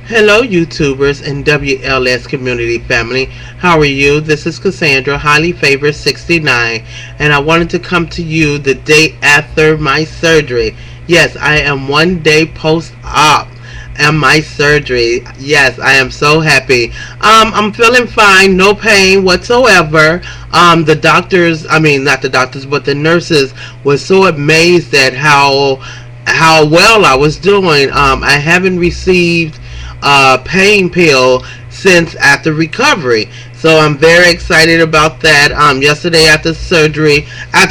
Hello, YouTubers and WLS community family. How are you? This is Cassandra, highly favored 69, and I wanted to come to you the day after my surgery. Yes, I am one day post-op and my surgery. Yes, I am so happy. I'm feeling fine, no pain whatsoever. The doctors, I mean, not the doctors, but the nurses was so amazed at how well I was doing. I haven't received pain pill since after recovery. So I'm very excited about that. Yesterday after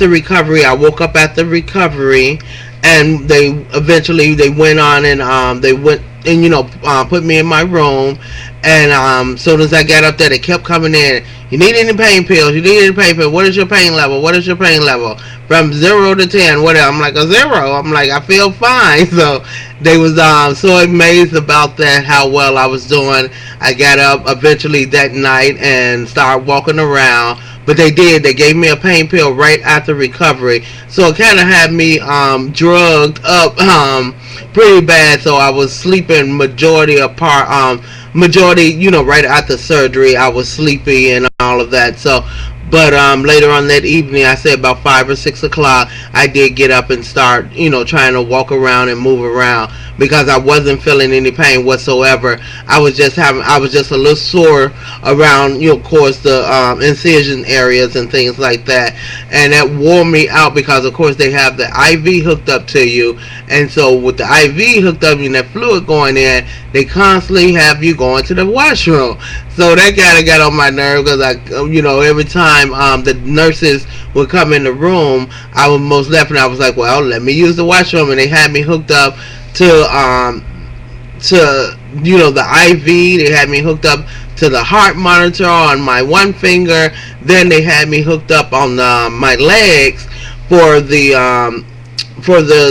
recovery, I woke up after recovery, and they went on and they went and put me in my room. And soon as I got up there, they kept coming in. You need any pain pills? You need any pain pills? What is your pain level? What is your pain level? From 0 to 10, whatever. I'm like a 0. I'm like, I feel fine. So they was so amazed about that, how well I was doing. I got up eventually that night and started walking around. But they did. They gave me a pain pill right after recovery, so it kind of had me drugged up pretty bad. So I was sleeping majority, right after surgery. I was sleepy and all of that. So, but later on that evening, I said about 5 or 6 o'clock, I did get up and start, trying to walk around and move around because I wasn't feeling any pain whatsoever. I was just a little sore around, of course, the incision areas and things like that, and that wore me out because, of course, they have the IV hooked up to you, and so with the IV hooked up and that fluid going in, they constantly have you going to the washroom. So that kind of got on my nerve because every time the nurses would come in the room, I would most definitely I was like, well, let me use the washroom, and they had me hooked up to the IV. They had me hooked up to the heart monitor on my one finger. Then they had me hooked up on my legs for the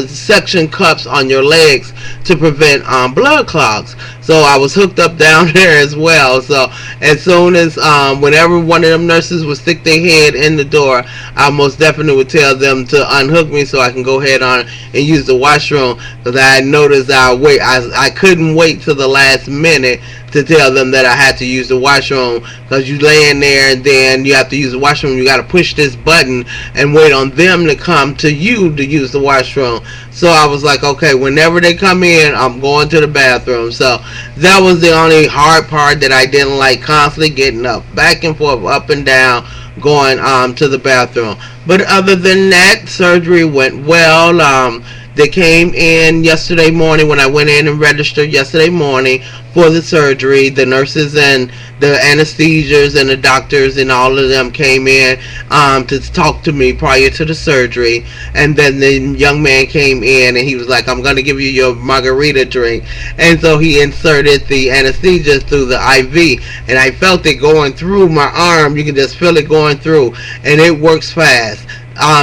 suction cups on your legs to prevent blood clots. So I was hooked up down there as well. So as soon as whenever one of them nurses would stick their head in the door, I most definitely would tell them to unhook me so I can go ahead on and use the washroom, because I noticed I couldn't wait till the last minute to tell them that I had to use the washroom, because you lay in there and then you have to use the washroom. You got to push this button and wait on them to come to you to use the washroom. So I was like, okay, whenever they come in, I'm going to the bathroom. So that was the only hard part that I didn't like, constantly getting up, back and forth, up and down, going to the bathroom. But other than that, surgery went well. They came in yesterday morning when I went in and registered yesterday morning for the surgery. The nurses and the anesthesias and the doctors and all of them came in to talk to me prior to the surgery. And then the young man came in and he was like, I'm going to give you your margarita drink. And so he inserted the anesthesia through the IV. And I felt it going through my arm. You can just feel it going through. And it works fast.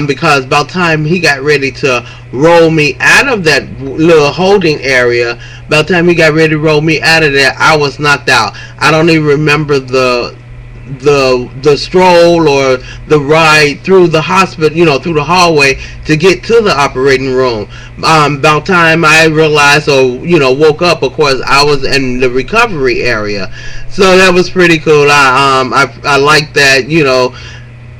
Because about time he got ready to roll me out of that little holding area, by the time he got ready to roll me out of there, I was knocked out. I don't even remember the stroll or the ride through the hospital, through the hallway to get to the operating room. About time I realized, or woke up, of course, I was in the recovery area. So that was pretty cool. I like that,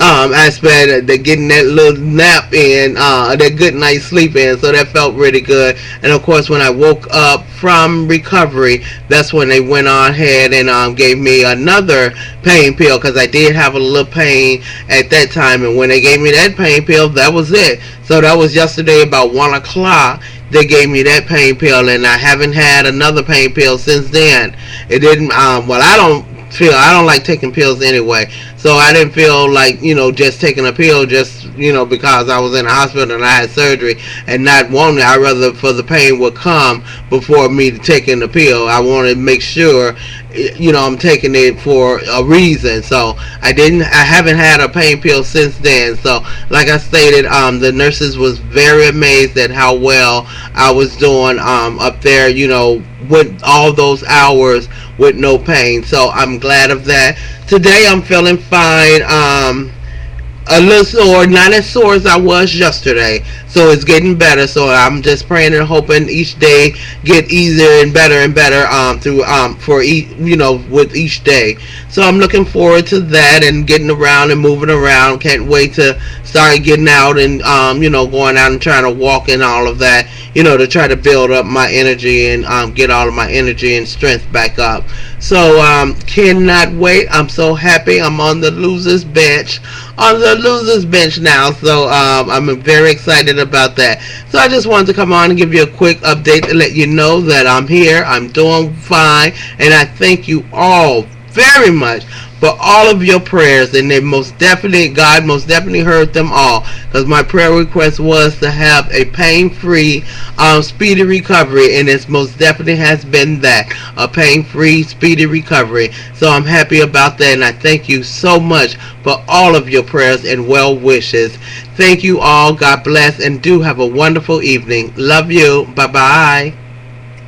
aspect of getting that little nap in, that good night's sleep in. So that felt really good. And of course, when I woke up from recovery, that's when they went on ahead and gave me another pain pill, because I did have a little pain at that time. And when they gave me that pain pill, that was it. So that was yesterday about 1 o'clock. They gave me that pain pill, and I haven't had another pain pill since then. It didn't. I don't like taking pills anyway, so I didn't feel like just taking a pill just because I was in the hospital and I had surgery and not wanting. I rather for the pain would come before me taking the pill. I wanted to make sure I'm taking it for a reason. So I haven't had a pain pill since then. So like I stated, the nurses was very amazed at how well I was doing up there, with all those hours with no pain. So I'm glad of that. Today I'm feeling fine. a little sore, not as sore as I was yesterday. So it's getting better. So I'm just praying and hoping each day get easier and better through for each, with each day. So I'm looking forward to that and getting around and moving around. Can't wait to start getting out and going out and trying to walk and all of that. To try to build up my energy and get all of my energy and strength back up. So cannot wait. I'm so happy. I'm on the losers bench. On the losers bench now. So I'm very excited about that. So I just wanted to come on and give you a quick update to let you know that I'm here. I'm doing fine. And I thank you all very much for all of your prayers, and God most definitely heard them all, because my prayer request was to have a pain-free, speedy recovery, and it most definitely has been that, a pain-free, speedy recovery. So I'm happy about that, and I thank you so much for all of your prayers and well wishes. Thank you all. God bless, and do have a wonderful evening. Love you. Bye-bye.